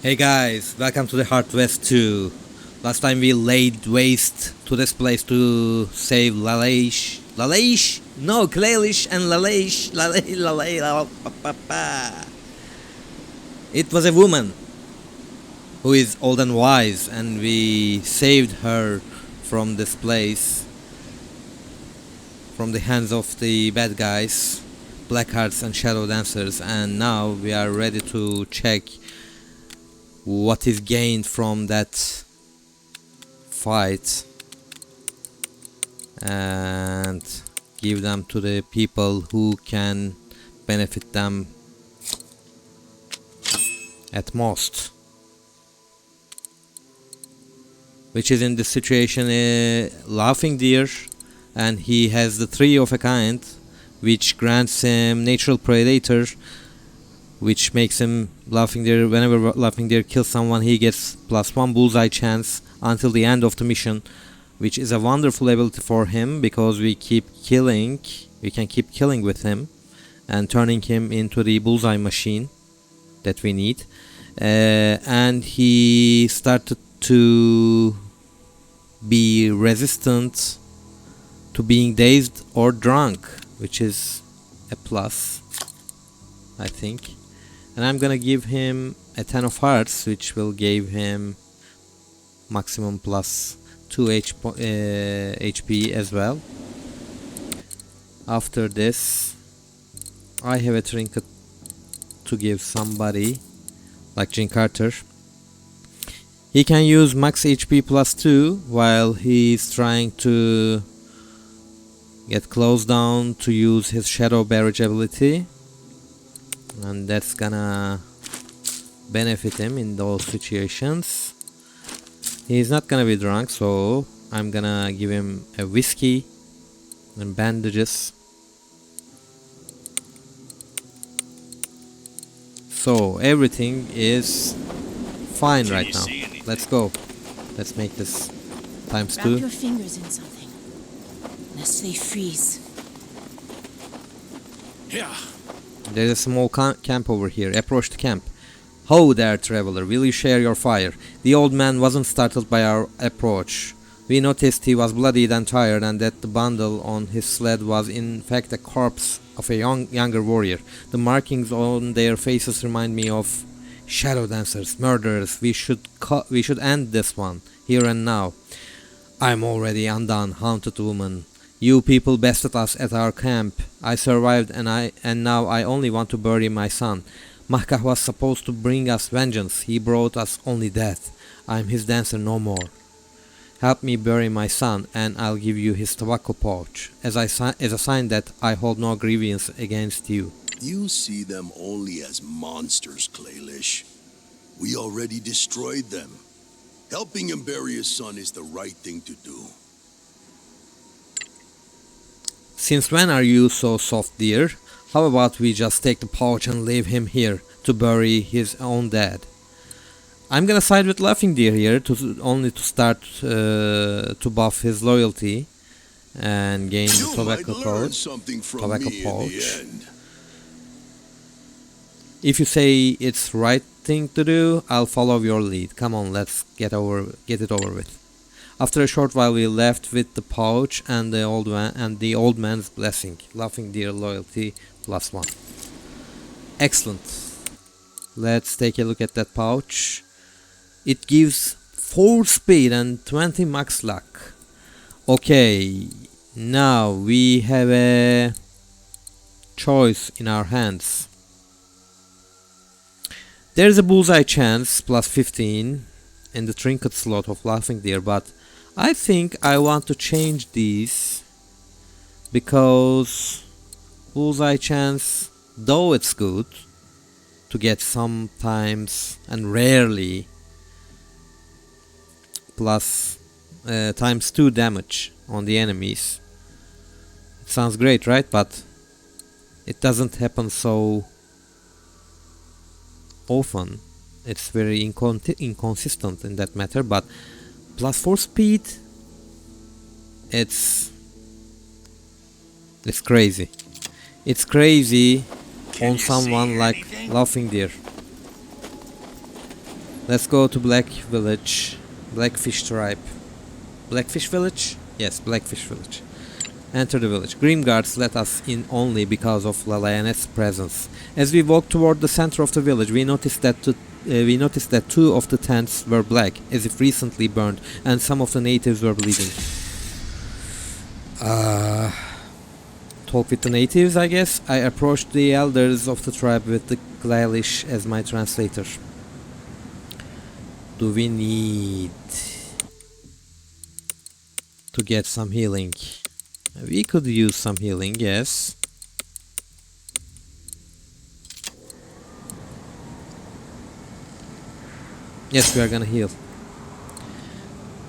Hey guys, welcome to the Hard West 2. Last time we laid waste to this place to save Lalish? No, Clailish and Lalish. It was a woman who is old and wise, and we saved her from this place, from the hands of the bad guys, Blackhearts and Shadow Dancers, and now we are ready to check what is gained from that fight and give them to the people who can benefit them at most, which is in this situation a laughing deer, and he has the tree of a kind which grants him natural predator, which makes him laughing deer. Whenever laughing deer kills someone, he gets +1 bullseye chance until the end of the mission, which is a wonderful ability for him because we can keep killing with him and turning him into the bullseye machine that we need. And he started to be resistant to being dazed or drunk, which is a plus, I think. And I'm gonna give him a 10 of hearts, which will give him maximum +2 HP as well. After this, I have a trinket to give somebody like Jin Carter. He can use max HP +2 while he's trying to get close down to use his shadow barrage ability, and that's gonna benefit him in those situations. He's not gonna be drunk, so I'm gonna give him a whiskey and bandages. So everything is fine right now. Let's go. Let's make this ×2. Wrap your fingers in something, lest they freeze. Yeah. There's a small camp over here. Approach the camp. Ho there, traveler. Will you share your fire? The old man wasn't startled by our approach. We noticed he was bloodied and tired, and that the bundle on his sled was in fact a corpse of a younger warrior. The markings on their faces remind me of shadow dancers, murderers. We should end this one here and now. I'm already undone, haunted woman. You people bested us at our camp. I survived, and now I only want to bury my son. Mahkah was supposed to bring us vengeance. He brought us only death. I'm his dancer no more. Help me bury my son, and I'll give you his tobacco pouch, as a sign that I hold no grievance against you. You see them only as monsters, Clailish. We already destroyed them. Helping him bury his son is the right thing to do. Since when are you so soft, dear? How about we just take the pouch and leave him here to bury his own dead? I'm gonna side with Laughing Deer here to start to buff his loyalty and gain the tobacco pouch. If you say it's right thing to do, I'll follow your lead. Come on, let's get it over with. After a short while, we left with the pouch and the old man's blessing. Laughing Deer loyalty +1. Excellent. Let's take a look at that pouch. It gives 4 speed and 20 max luck. Okay, now we have a choice in our hands. There's a bullseye chance +15 in the trinket slot of Laughing Deer, but I think I want to change these because bullseye chance, though it's good to get sometimes and rarely +2 damage on the enemies. It sounds great, right? But it doesn't happen so often. It's very inconsistent in that matter, but +4 speed, it's crazy. It's crazy on someone like Laughing Deer. Let's go to Black Village. Blackfish tribe. Blackfish village? Yes, Blackfish village. Enter the village. Grim guards let us in only because of Lalayanet's presence. As we walked toward the center of the village, we noticed that two of the tents were black, as if recently burned, and some of the natives were bleeding. Talk with the natives, I guess. I approached the elders of the tribe with the Glailish as my translator. Do we need to get some healing? We could use some healing, yes. Yes, we are gonna heal.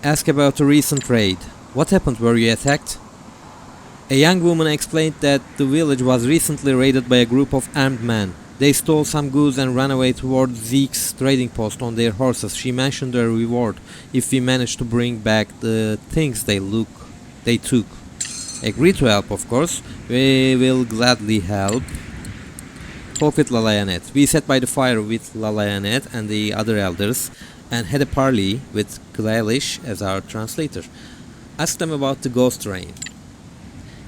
Ask about the recent raid. What happened? Were you attacked? A young woman explained that the village was recently raided by a group of armed men. They stole some goods and ran away toward Zeke's trading post on their horses. She mentioned a reward if we managed to bring back the things they took. Agree to help, of course. We will gladly help. Talk with Lalayanet. We sat by the fire with Lalayanet and the other elders and had a parley with Glailish as our translator. Asked them about the ghost train.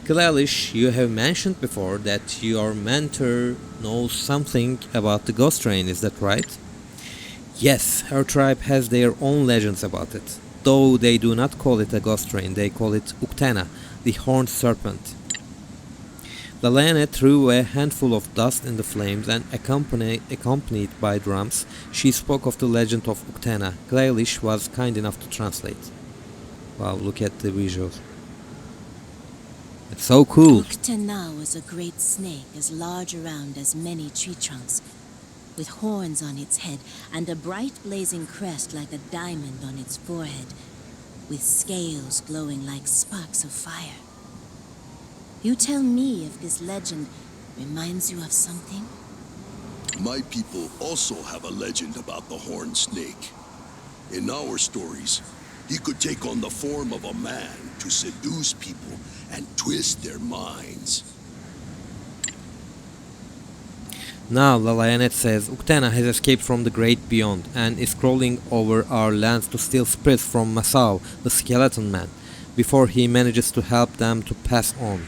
Glailish, you have mentioned before that your mentor knows something about the ghost train, is that right? Yes, her tribe has their own legends about it. Though they do not call it a ghost train, they call it Uktena, the horned serpent. Lalayanet threw a handful of dust in the flames and accompanied by drums, she spoke of the legend of Uktena. Glailish was kind enough to translate. Wow, look at the visuals. It's so cool. Uktena was a great snake as large around as many tree trunks, with horns on its head and a bright blazing crest like a diamond on its forehead, with scales glowing like sparks of fire. You tell me if this legend reminds you of something? My people also have a legend about the horned snake. In our stories, he could take on the form of a man to seduce people and twist their minds. Now Lalayanet says Uktena has escaped from the great beyond and is crawling over our lands to steal spirits from Masao, the skeleton man, before he manages to help them to pass on.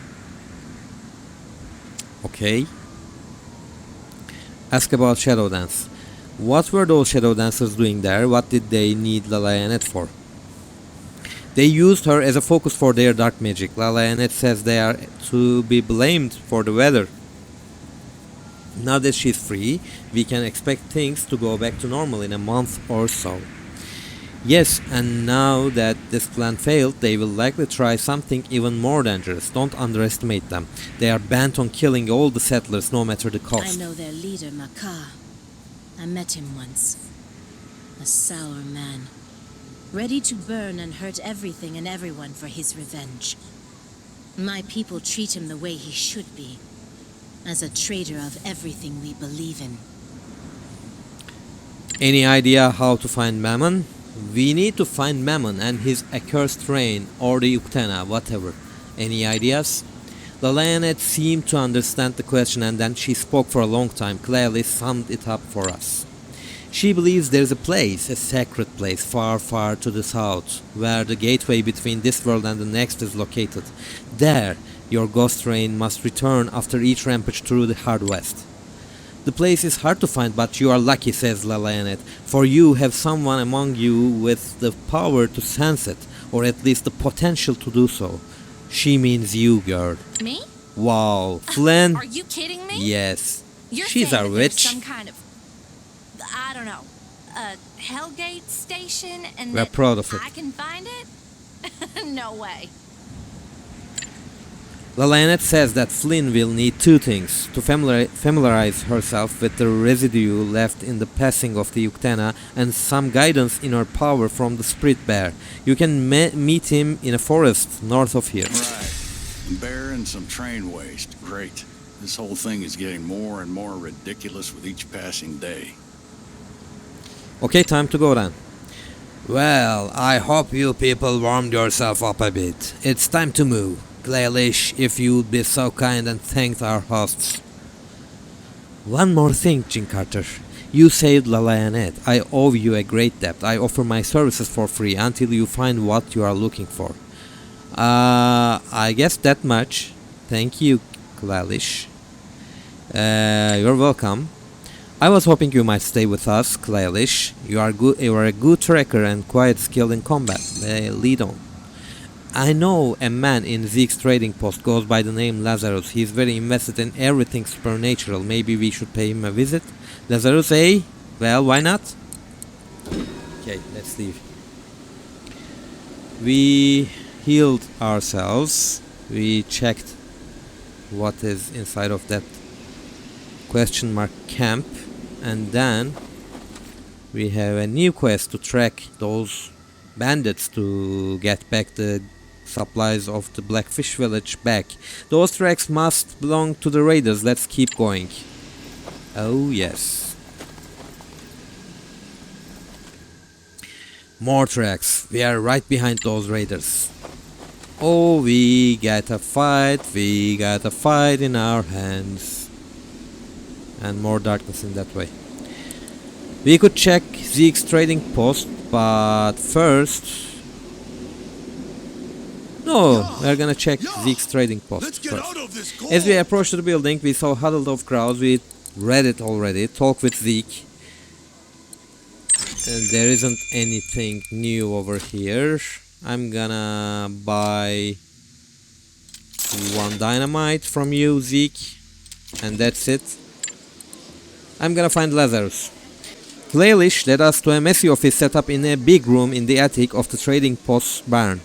Okay. Ask about Shadow Dance. What were those Shadow Dancers doing there? What did they need Lalayanet for? They used her as a focus for their dark magic. Lalayanet says they are to be blamed for the weather. Now that she's free, we can expect things to go back to normal in a month or so. Yes, and now that this plan failed, they will likely try something even more dangerous. Don't underestimate them. They are bent on killing all the settlers, no matter the cost. I know their leader, Makar. I met him once. A sour man, ready to burn and hurt everything and everyone for his revenge. My people treat him the way he should be, as a traitor of everything we believe in. Any idea how to find Mammon? We need to find Mammon and his accursed train, or the Uktena, whatever. Any ideas? Lalayanet seemed to understand the question and then she spoke for a long time, clearly summed it up for us. She believes there's a place, a sacred place, far, far to the south, where the gateway between this world and the next is located. There, your ghost train must return after each rampage through the hard west. The place is hard to find, but you are lucky, says Lalayanet, for you have someone among you with the power to sense it, or at least the potential to do so. She means you, girl. Me? Wow, Flynn? Are you kidding me? Yes. You're She's saying a that there's witch. some kind of, I don't know, a Hellgate station, and We're that proud of it. I can find it? No way. Lalayanet says that Flynn will need two things: to familiarize herself with the residue left in the passing of the Uktena and some guidance in her power from the Spirit Bear. You can meet him in a forest north of here. Right. Bear and some train waste. Great. This whole thing is getting more and more ridiculous with each passing day. Okay, time to go then. Well, I hope you people warmed yourself up a bit. It's time to move. Glailish, if you'd be so kind and thanked our hosts. One more thing, Jim Carter. You saved La Lionette. I owe you a great debt. I offer my services for free until you find what you are looking for. I guess that much. Thank you, Clalish. You're welcome. I was hoping you might stay with us, Clalish. You are a good tracker and quite skilled in combat. Lead on. I know a man in Zeke's trading post goes by the name Lazarus. He's very invested in everything supernatural. Maybe we should pay him a visit? Lazarus, eh? Well, why not? Okay, let's leave. We healed ourselves. We checked what is inside of that question mark camp. And then we have a new quest to track those bandits to get back the supplies of the Blackfish village back. Those tracks must belong to the raiders. Let's keep going. Oh yes. More tracks. We are right behind those raiders. Oh, we got a fight. We got a fight in our hands. And more darkness in that way. We could check Zeke's trading post, but first... No, we're gonna check Zeke's trading post first. As we approached the building, we saw huddled of crowds. We read it already. Talk with Zeke. And there isn't anything new over here. I'm gonna buy 1 dynamite from you, Zeke. And that's it. I'm gonna find Lazarus. Clalish led us to a messy office set up in a big room in the attic of the trading post's barn.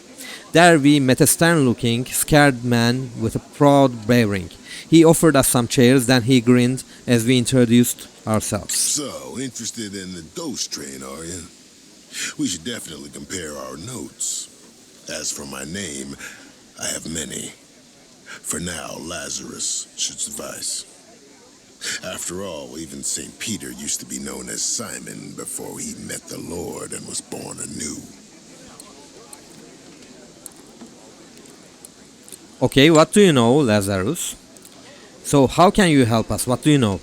There we met a stern-looking, scared man with a proud bearing. He offered us some chairs, then he grinned as we introduced ourselves. So, interested in the dose train, are you? We should definitely compare our notes. As for my name, I have many. For now, Lazarus should suffice. After all, even St. Peter used to be known as Simon before he met the Lord and was born anew. Okay, what do you know, Lazarus? So how can you help us? What do you know?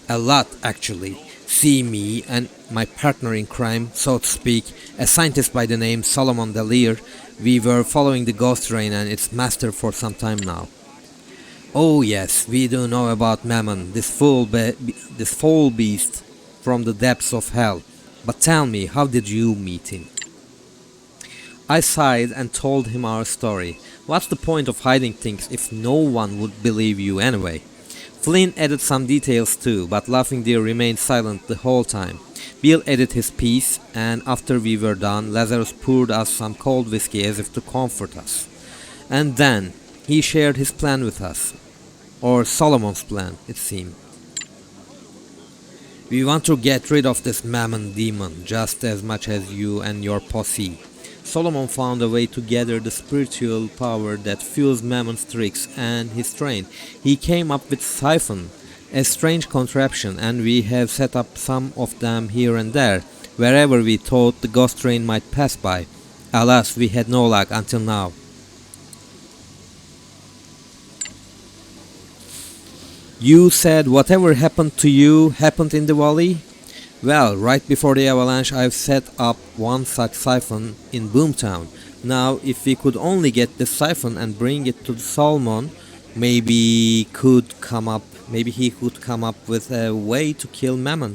A lot, actually. See, me and my partner in crime, so to speak, a scientist by the name Solomon Delir, we were following the ghost train and its master for some time now. Oh yes, we do know about Mammon, this foul beast from the depths of hell. But tell me, how did you meet him? I sighed and told him our story. What's the point of hiding things if no one would believe you anyway? Flynn added some details too, but Laughing Deer remained silent the whole time. Bill added his piece, and after we were done, Lazarus poured us some cold whiskey as if to comfort us. And then he shared his plan with us. Or Solomon's plan, it seemed. We want to get rid of this Mammon demon just as much as you and your posse. Solomon found a way to gather the spiritual power that fuels Mammon's tricks and his train. He came up with Siphon, a strange contraption, and we have set up some of them here and there, wherever we thought the ghost train might pass by. Alas, we had no luck until now. You said whatever happened to you happened in the valley? Well, right before the avalanche I've set up one such siphon in Boomtown. Now, if we could only get this siphon and bring it to Solomon, maybe he could come up with a way to kill Mammon.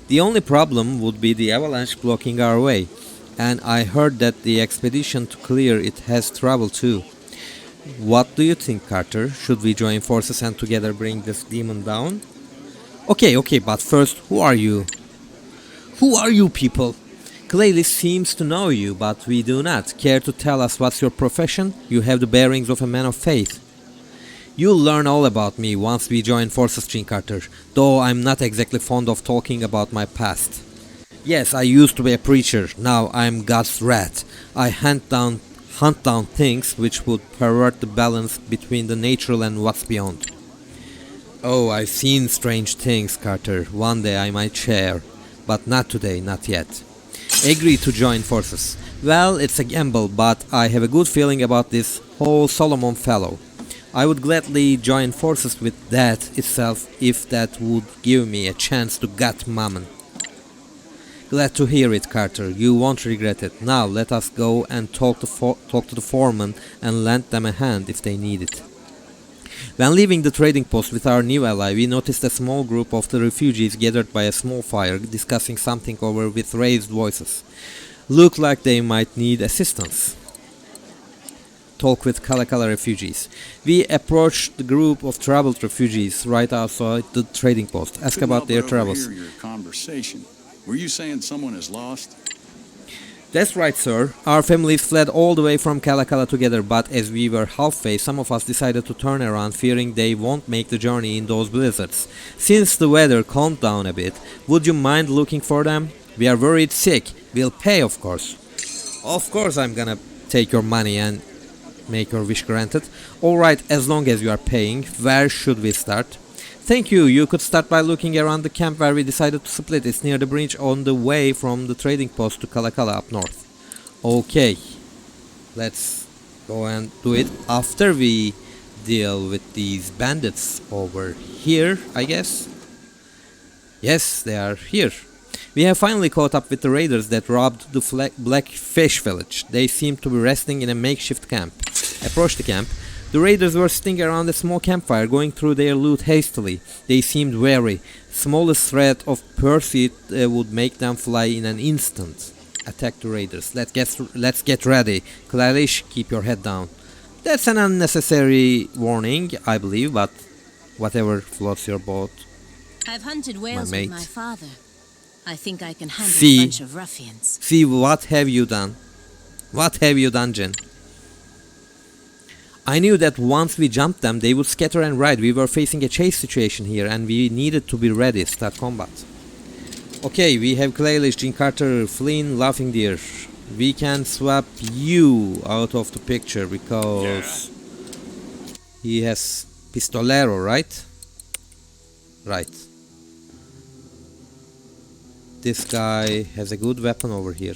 The only problem would be the avalanche blocking our way, and I heard that the expedition to clear it has trouble too. What do you think, Carter? Should we join forces and together bring this demon down? Okay, but first, who are you? Who are you people? Clayley seems to know you, but we do not. Care to tell us what's your profession? You have the bearings of a man of faith. You'll learn all about me once we join forces, Gene Carter, though I'm not exactly fond of talking about my past. Yes, I used to be a preacher, now I'm God's rat. I hunt down things which would pervert the balance between the natural and what's beyond. Oh, I've seen strange things, Carter. One day I might share. But not today, not yet. Agree to join forces. Well, it's a gamble, but I have a good feeling about this whole Solomon fellow. I would gladly join forces with that itself if that would give me a chance to gut Mammon. Glad to hear it, Carter. You won't regret it. Now let us go and talk to the foreman and lend them a hand if they need it. When leaving the trading post with our new ally, we noticed a small group of the refugees gathered by a small fire, discussing something over with raised voices. Looked like they might need assistance. Talk with Kalakala refugees. We approached the group of troubled refugees right outside the trading post. Ask about their travels. Your conversation. Were you saying someone is lost? That's right, sir. Our families fled all the way from Kalakala together, but as we were halfway, some of us decided to turn around, fearing they won't make the journey in those blizzards. Since the weather calmed down a bit, would you mind looking for them? We are worried sick. We'll pay, of course. Of course I'm gonna take your money and make your wish granted. Alright, as long as you are paying. Where should we start? Thank you. You could start by looking around the camp where we decided to split. It's near the bridge on the way from the trading post to Kalakala up north. Okay. Let's go and do it after we deal with these bandits over here, I guess. Yes, they are here. We have finally caught up with the raiders that robbed the Black Fish village. They seemed to be resting in a makeshift camp. Approached the camp. The raiders were sitting around a small campfire, going through their loot hastily. They seemed wary. Smallest threat of pursuit would make them fly in an instant. Attack the raiders. Let's get ready. Clarish, keep your head down. That's an unnecessary warning, I believe, but whatever floats your boat. I've hunted whales with my father. I think I can handle See. a bunch of ruffians. See, what have you done? What have you done, Jen? I knew that once we jumped them, they would scatter and ride. We were facing a chase situation here, and we needed to be ready, start combat. Okay, we have Claylish, Jean Carter, Flynn, Laughing Deer. We can swap you out of the picture because he has Pistolero, right? Right. This guy has a good weapon over here.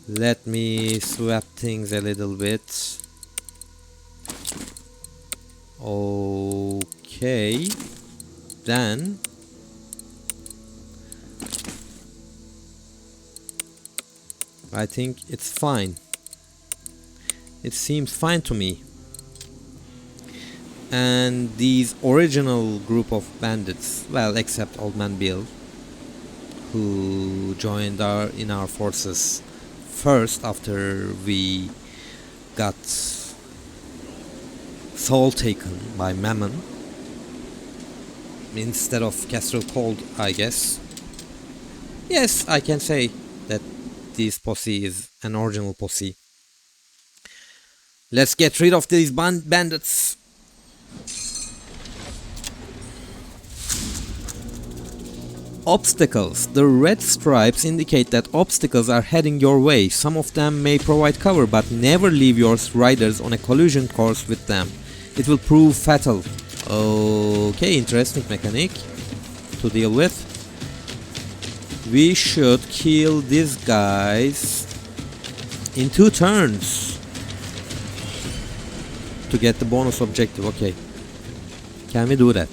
Let me swap things a little bit. Okay, then I think it's fine. It seems fine to me. And these original group of bandits, well, except Old Man Bill, who joined in our forces first after we got soul taken by Mammon instead of Castle Cold, I guess. Yes, I can say that this posse is an original posse. Let's get rid of these bandits. Obstacles. The red stripes indicate that obstacles are heading your way. Some of them may provide cover, but never leave your riders on a collision course with them. It will prove fatal. Okay, interesting mechanic to deal with. We should kill these guys in 2 turns to get the bonus objective. Okay, can we do that?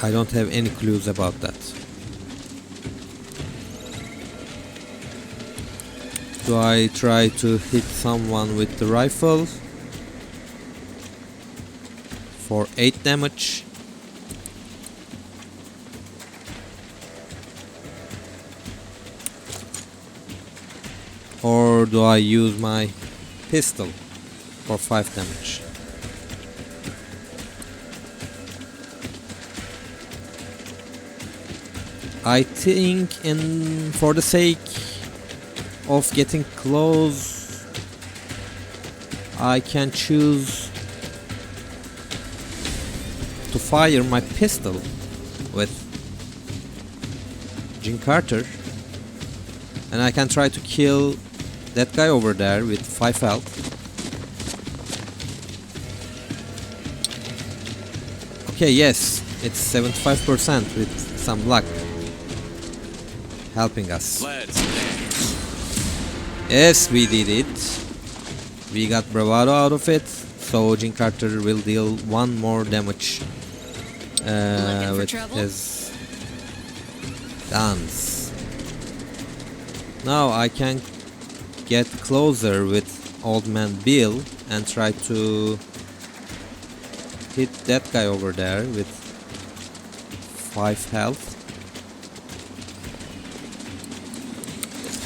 I don't have any clues about that. Do I try to hit someone with the rifle for 8 damage? Or do I use my pistol for 5 damage? I think for the sake of getting close, I can choose to fire my pistol with Jean Carter, and I can try to kill that guy over there with 5 health. Okay, yes, it's 75% with some luck helping us. Let's dance. Yes, we did it. We got bravado out of it. So Jin Carter will deal one more damage with his guns. Now I can get closer with Old Man Bill and try to hit that guy over there with 5 health.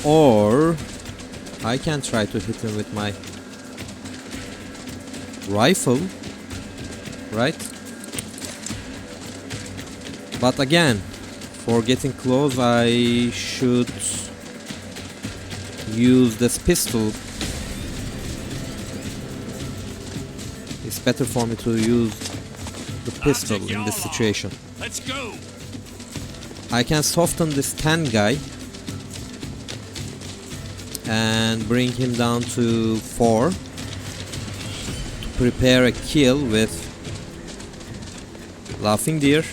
Or I can try to hit him with my rifle, right? But again, for getting close I should use this pistol. It's better for me to use the pistol in this situation. Let's go. I can soften this 10 guy and bring him down to 4 to prepare a kill with Laughing Deer.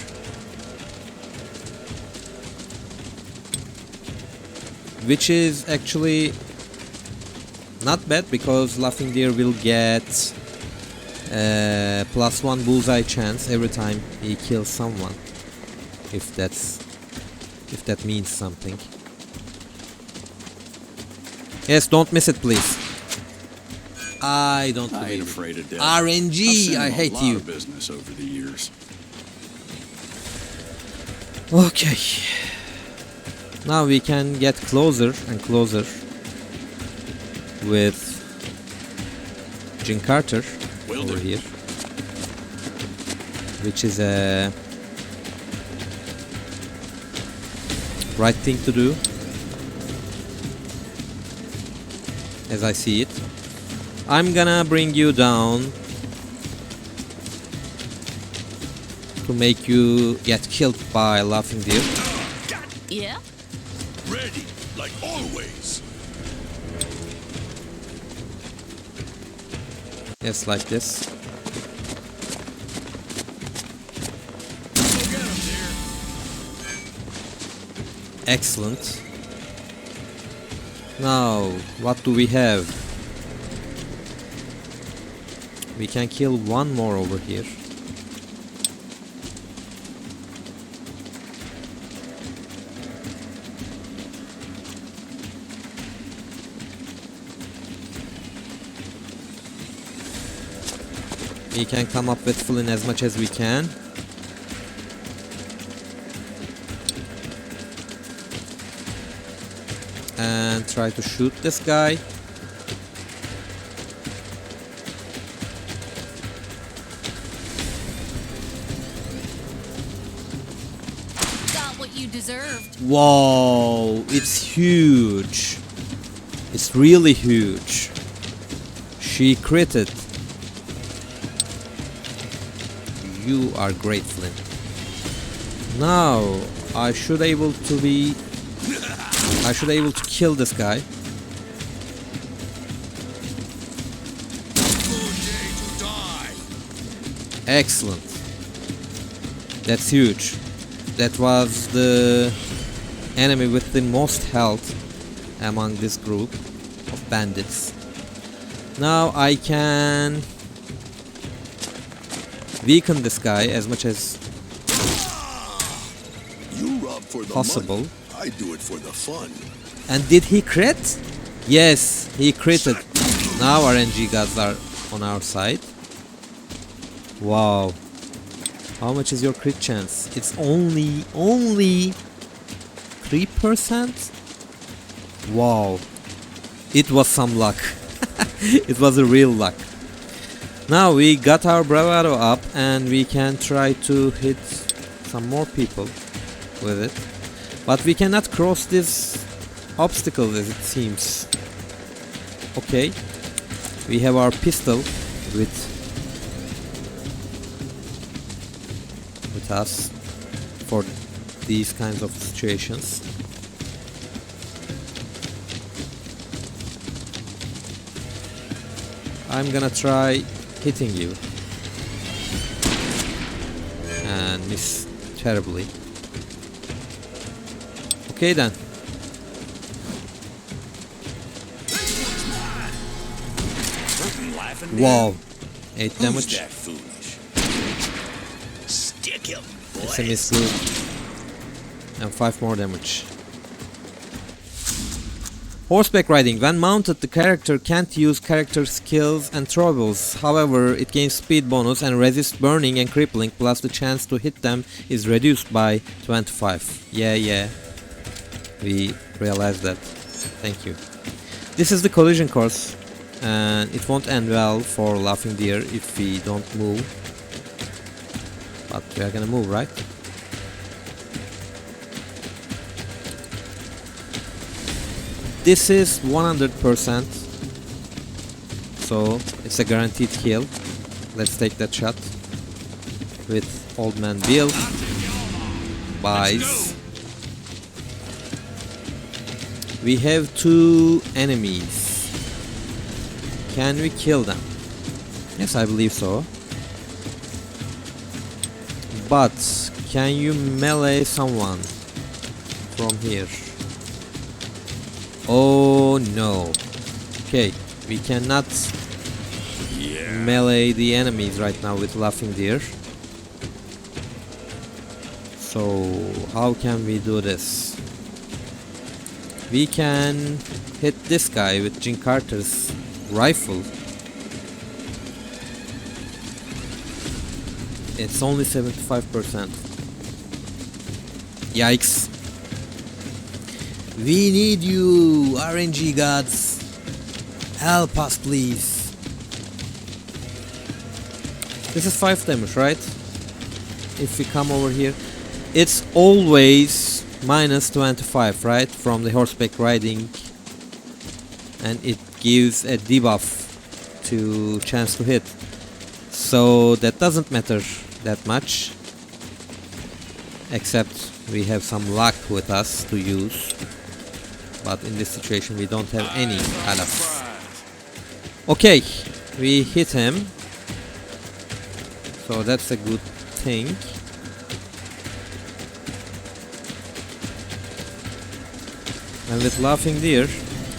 Which is actually not bad because Laughing Deer will get +1 bullseye chance every time he kills someone, if that means something. Yes, don't miss it, please. I don't I ain't believe afraid of death. RNG, I hate I've seen a lot you. of business over the years. Okay. Now we can get closer and closer with Jin Carter over here, which is a right thing to do, as I see it. I'm gonna bring you down to make you get killed by Laughing Deer. Yeah? Ready, like always. Yes, like this. Excellent. Now, what do we have? We can kill one more over here. We can come up with Flynn as much as we can. And try to shoot this guy. Got what you deserved. Whoa, it's huge. It's really huge. She critted. You are great, Flynn. Now I should able to kill this guy. Excellent. That's huge. That was the enemy with the most health among this group of bandits. Now I can weaken this guy as much as You rob for the possible. money. I do it for the fun. And did he crit? Yes, he critted. Now RNG gods are on our side. Wow. How much is your crit chance? It's only 3%? Wow. It was some luck. It was a real luck. Now we got our bravado up and we can try to hit some more people with it. But we cannot cross this obstacle as it seems. Okay. We have our pistol with us for these kinds of situations. I'm gonna try hitting you and miss terribly. Okay then. laughing? Wow. 8 Who's damage. that foolish? Stick him, It's a miss boys. good. And 5 more damage. Horseback riding. When mounted, the character can't use character skills and throwables. However, it gains speed bonus and resists burning and crippling, plus the chance to hit them is reduced by 25. Yeah. We realized that. Thank you. This is the collision course, and it won't end well for Laughing Deer if we don't move. But we are gonna move, right? This is 100%, so it's a guaranteed kill. Let's take that shot with Old Man Bill. Buys. We have 2 enemies. Can we kill them? Yes, I believe so. But can you melee someone from here? Oh no. Okay, we cannot melee the enemies right now with Laughing Deer. So how can we do this? We can hit this guy with Jim Carter's rifle. It's only 75%. Yikes. We need you, RNG gods. Help us, please. This is 5 damage, right? If we come over here, it's always minus 25, right? From the horseback riding, and it gives a debuff to chance to hit. So that doesn't matter that much, except we have some luck with us to use. But in this situation we don't have any kind of. Okay, we hit him, so that's a good thing. And with Laughing Deer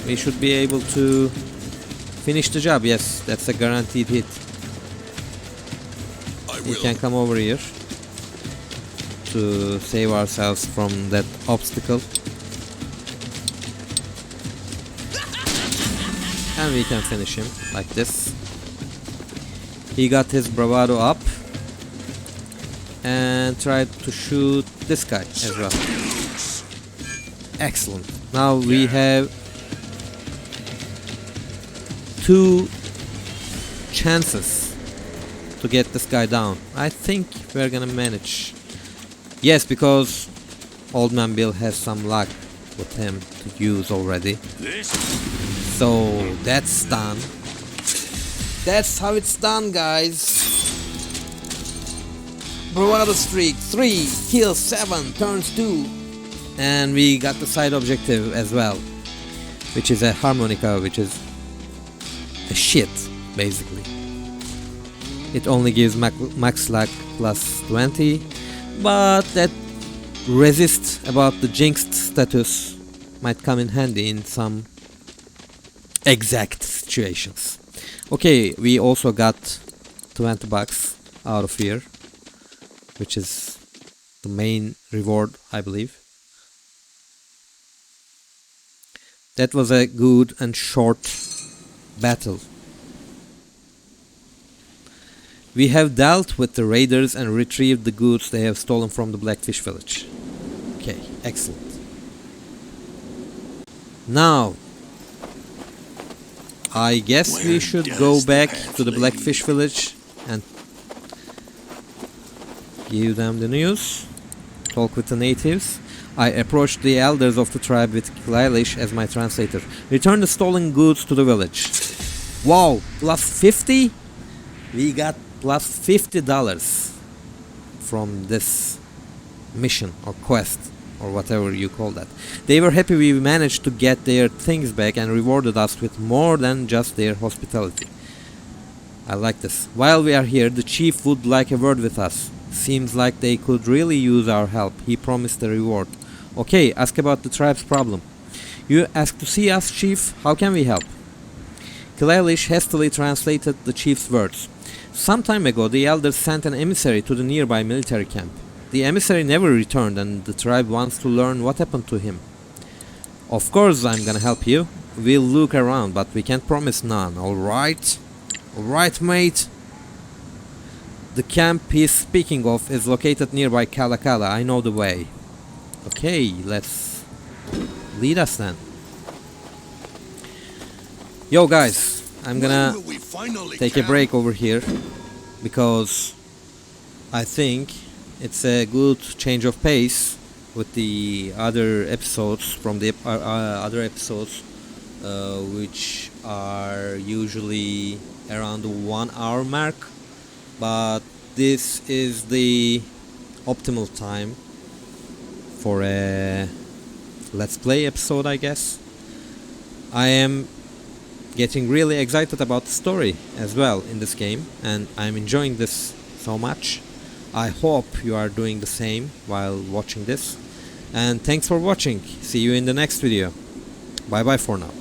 we should be able to finish the job. Yes, that's a guaranteed hit. We can come over here to save ourselves from that obstacle. And we can finish him like this. He got his bravado up and tried to shoot this guy as well. Excellent. Now we have 2 chances to get this guy down. I think we're gonna manage. Yes, because Old Man Bill has some luck with him to use already. So that's done. That's how it's done, guys. Bravado streak 3, kill 7, turns 2. And we got the side objective as well, which is a harmonica, which is a shit, basically. It only gives max luck plus 20, but that resist about the jinxed status might come in handy in some exact situations. Okay, we also got 20 bucks out of here, which is the main reward, I believe. That was a good and short battle. We have dealt with the raiders and retrieved the goods they have stolen from the Blackfish village. Okay, excellent. Now, I guess we should go back to the Blackfish village and give them the news, talk with the natives. I approached the elders of the tribe with Lilish as my translator. Return the stolen goods to the village. Wow, plus 50? We got plus $50 from this mission or quest or whatever you call that. They were happy we managed to get their things back and rewarded us with more than just their hospitality. I like this. While we are here, the chief would like a word with us. Seems like they could really use our help. He promised a reward. Okay, ask about the tribe's problem. You asked to see us, chief? How can we help? Clalish hastily translated the chief's words. Some time ago, the elders sent an emissary to the nearby military camp. The emissary never returned, and the tribe wants to learn what happened to him. Of course, I'm gonna help you. We'll look around, but we can't promise none, alright? Alright, mate? The camp he's speaking of is located nearby Kalakala. I know the way. Okay, let's lead us then. Yo guys, I'm gonna When will we finally take a camp? break over here because I think it's a good change of pace with the other episodes from the other episodes, which are usually around the 1 hour mark, but this is the optimal time for a let's play episode, I guess. I am getting really excited about the story as well in this game, and I'm enjoying this so much. I hope you are doing the same while watching this, and thanks for watching. See you in the next video. Bye bye for now.